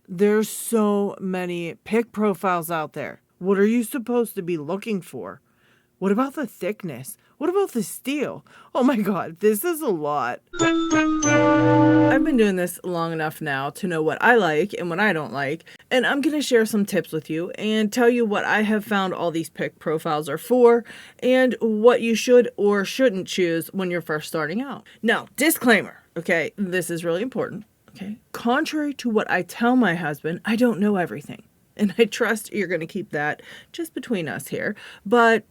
There's so many pick profiles out there. What are you supposed to be looking for? What about the thickness? What about the steel? Oh my God, this is a lot. I've been doing this long enough now to know what I like and what I don't like, and I'm going to share some tips with you and tell you what I have found all these pick profiles are for and what you should or shouldn't choose when you're first starting out. Now, disclaimer, okay, this is really important, okay? Contrary to what I tell my husband, I don't know everything. And I trust you're going to keep that just between us here. But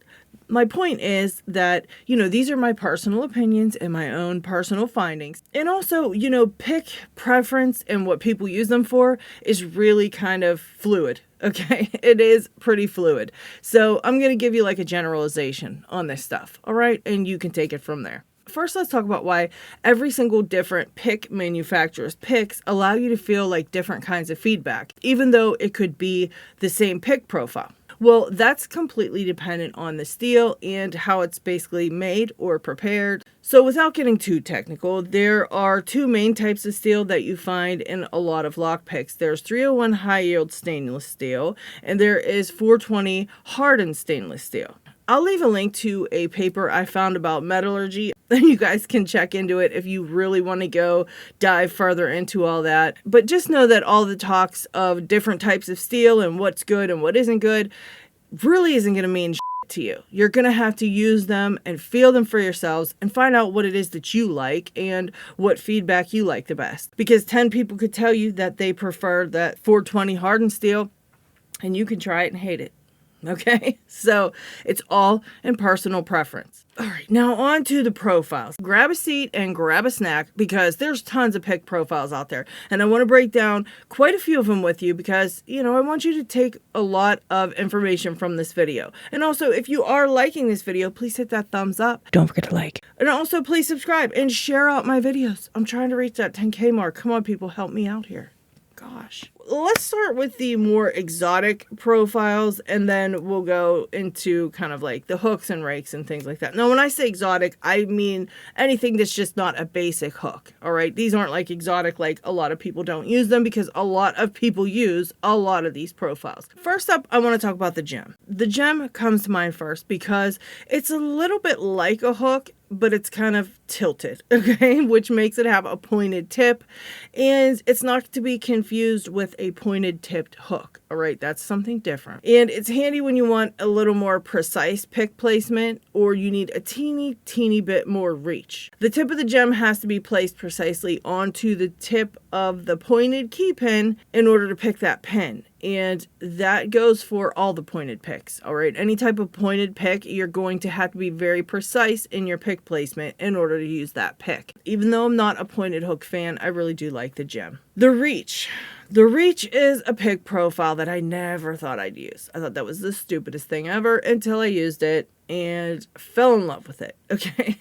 my point is that, these are my personal opinions and my own personal findings. And also, pick preference and what people use them for is really kind of fluid. Okay, it is pretty fluid. So I'm going to give you like a generalization on this stuff. All right. And you can take it from there. First, let's talk about why every single different pick manufacturer's picks allow you to feel like different kinds of feedback, even though it could be the same pick profile. Well, that's completely dependent on the steel and how it's basically made or prepared. So without getting too technical, there are two main types of steel that you find in a lot of lock picks. There's 301 high yield stainless steel, and there is 420 hardened stainless steel. I'll leave a link to a paper I found about metallurgy, and you guys can check into it if you really want to go dive further into all that. But just know that all the talks of different types of steel and what's good and what isn't good really isn't going to mean shit to you. You're going to have to use them and feel them for yourselves and find out what it is that you like and what feedback you like the best. Because 10 people could tell you that they prefer that 420 hardened steel, and you can try it and hate it. Okay, so it's all in personal preference. All right, now on to the profiles. Grab a seat and grab a snack because there's tons of pick profiles out there. And I want to break down quite a few of them with you because, I want you to take a lot of information from this video. And also, if you are liking this video, please hit that thumbs up. Don't forget to like. And also, please subscribe and share out my videos. I'm trying to reach that 10K mark. Come on, people, help me out here. Gosh. Let's start with the more exotic profiles, and then we'll go into kind of like the hooks and rakes and things like that. Now, when I say exotic, I mean anything that's just not a basic hook. All right. These aren't like exotic, like a lot of people don't use them because a lot of people use a lot of these profiles. First up, I want to talk about the gem. The gem comes to mind first because it's a little bit like a hook, but it's kind of tilted, okay, which makes it have a pointed tip, and it's not to be confused with a pointed tipped hook. All right, that's something different. And it's handy when you want a little more precise pick placement or you need a teeny bit more reach. The tip of the gem has to be placed precisely onto the tip of the pointed key pin in order to pick that pin. And that goes for all the pointed picks. All right, any type of pointed pick, you're going to have to be very precise in your pick placement in order to use that pick. Even though I'm not a pointed hook fan, I really do like the gem. The reach. The reach is a pick profile that I never thought I'd use. I thought that was the stupidest thing ever until I used it and fell in love with it. Okay.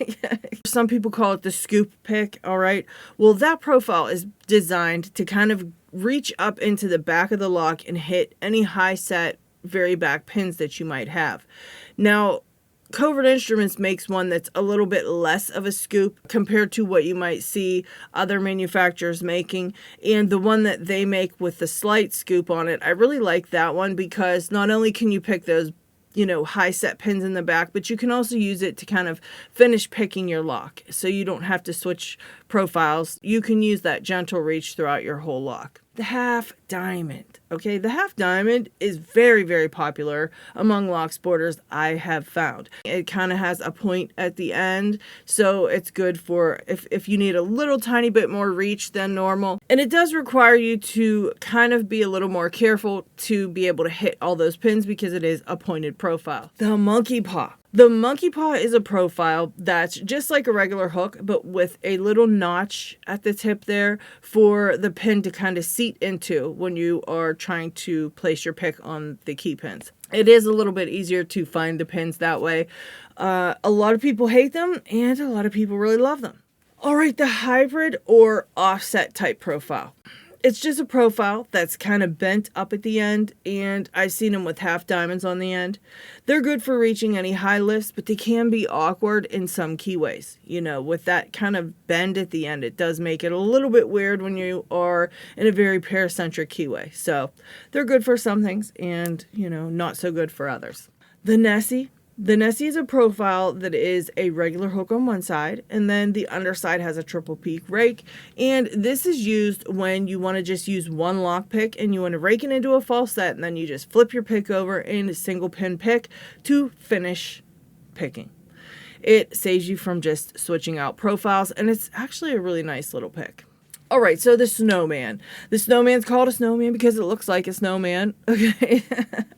Some people call it the scoop pick. All right. Well, that profile is designed to kind of reach up into the back of the lock and hit any high set, very back pins that you might have. Now, Covert Instruments makes one that's a little bit less of a scoop compared to what you might see other manufacturers making. And the one that they make with the slight scoop on it, I really like that one because not only can you pick those high set pins in the back, but you can also use it to kind of finish picking your lock. So you don't have to switch profiles. You can use that gentle reach throughout your whole lock. The half diamond. Okay, the half diamond is very, very popular among Locksporters, I have found. It kind of has a point at the end, so it's good for if you need a little tiny bit more reach than normal. And it does require you to kind of be a little more careful to be able to hit all those pins because it is a pointed profile. The monkey paw. The monkey paw is a profile that's just like a regular hook, but with a little notch at the tip there for the pin to kind of seat into when you are trying to place your pick on the key pins. It is a little bit easier to find the pins that way. A lot of people hate them and a lot of people really love them. All right, the hybrid or offset type profile. It's just a profile that's kind of bent up at the end, and I've seen them with half diamonds on the end. They're good for reaching any high lifts, but they can be awkward in some keyways. You know, with that kind of bend at the end, it does make it a little bit weird when you are in a very paracentric keyway. So they're good for some things and, you know, not so good for others. The Nessie. The Nessie is a profile that is a regular hook on one side, and then the underside has a triple peak rake. And this is used when you want to just use one lock pick and you want to rake it into a false set, and then you just flip your pick over in a single pin pick to finish picking. It saves you from just switching out profiles, and it's actually a really nice little pick. All right, so the snowman. The snowman's called a snowman because it looks like a snowman. Okay.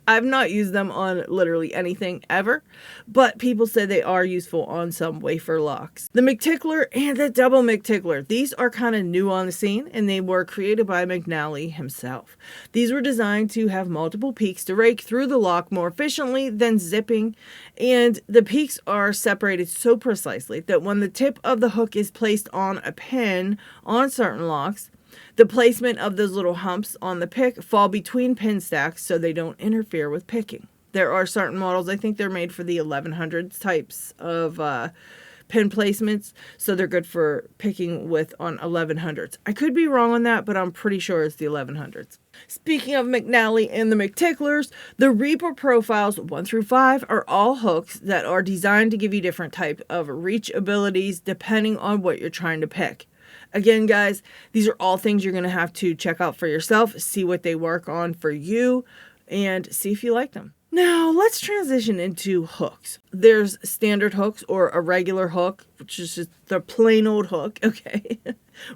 I've not used them on literally anything ever, but people say they are useful on some wafer locks. The McTickler and the double McTickler. These are kind of new on the scene, and they were created by McNally himself. These were designed to have multiple peaks to rake through the lock more efficiently than zipping, and the peaks are separated so precisely that when the tip of the hook is placed on a pin on certain locks, the placement of those little humps on the pick fall between pin stacks so they don't interfere with picking. There are certain models, I think they're made for the 1100s types of pin placements, so they're good for picking with on 1100s. I could be wrong on that, but I'm pretty sure it's the 1100s. Speaking of McNally and the McTicklers, the Reaper profiles 1 through 5 are all hooks that are designed to give you different type of reach abilities depending on what you're trying to pick. Again, guys, these are all things you're going to have to check out for yourself, see what they work on for you, and see if you like them. Now, let's transition into hooks. There's standard hooks or a regular hook, which is just the plain old hook, okay?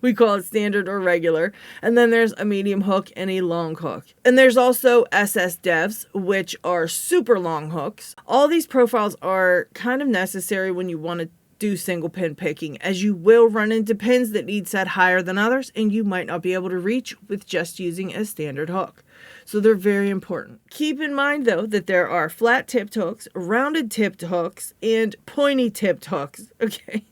We call it standard or regular. And then there's a medium hook and a long hook. And there's also SS devs, which are super long hooks. All these profiles are kind of necessary when you want to do single pin picking, as you will run into pins that need set higher than others, and you might not be able to reach with just using a standard hook. So they're very important. Keep in mind though that there are flat tipped hooks, rounded tipped hooks, and pointy tipped hooks. Okay.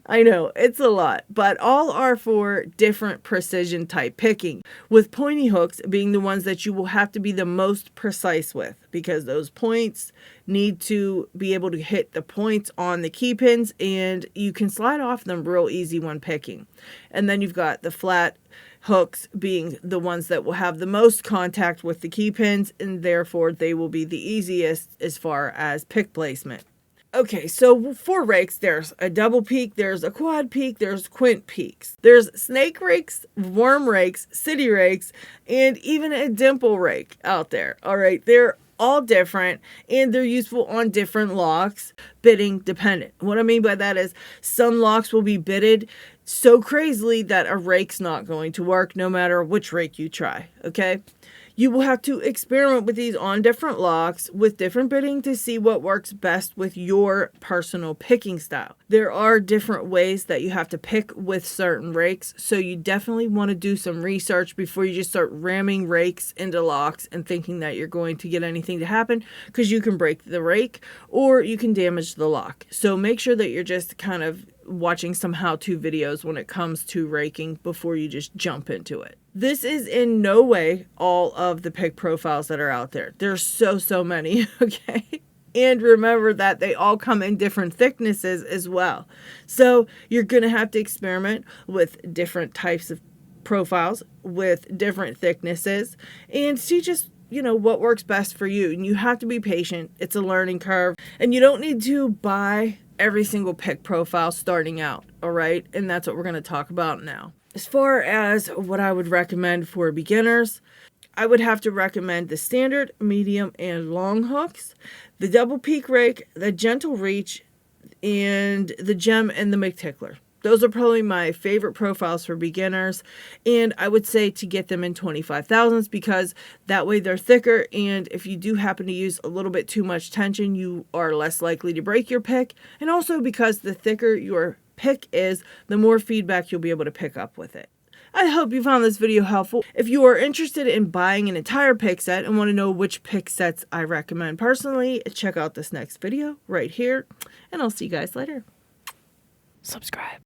I know, it's a lot, but all are for different precision type picking, with pointy hooks being the ones that you will have to be the most precise with, because those points need to be able to hit the points on the key pins, and you can slide off them real easy when picking. And then you've got the flat hooks being the ones that will have the most contact with the key pins, and therefore they will be the easiest as far as pick placement. Okay, so for rakes, there's a double peak, there's a quad peak, there's quint peaks. There's snake rakes, worm rakes, city rakes, and even a dimple rake out there. All right, they're all different, and they're useful on different locks, bidding dependent. What I mean by that is some locks will be bidded so crazily that a rake's not going to work no matter which rake you try, okay? You will have to experiment with these on different locks with different bidding to see what works best with your personal picking style. There are different ways that you have to pick with certain rakes, so you definitely want to do some research before you just start ramming rakes into locks and thinking that you're going to get anything to happen, because you can break the rake or you can damage the lock. So make sure that you're just kind of watching some how-to videos when it comes to raking before you just jump into it. This is in no way all of the pick profiles that are out there. There's so many, okay? And remember that they all come in different thicknesses as well. So you're going to have to experiment with different types of profiles with different thicknesses and see just, you know, what works best for you. And you have to be patient. It's a learning curve, and you don't need to buy every single pick profile starting out, all right? And that's what we're going to talk about now. As far as what I would recommend for beginners, I would have to recommend the standard, medium, and long hooks, the double peak rake, the gentle reach, and the gem and the McTickler. Those are probably my favorite profiles for beginners, and I would say to get them in 25,000s because that way they're thicker, and if you do happen to use a little bit too much tension, you are less likely to break your pick, and also because the thicker your pick is, the more feedback you'll be able to pick up with it. I hope you found this video helpful. If you are interested in buying an entire pick set and want to know which pick sets I recommend personally, check out this next video right here, and I'll see you guys later. Subscribe.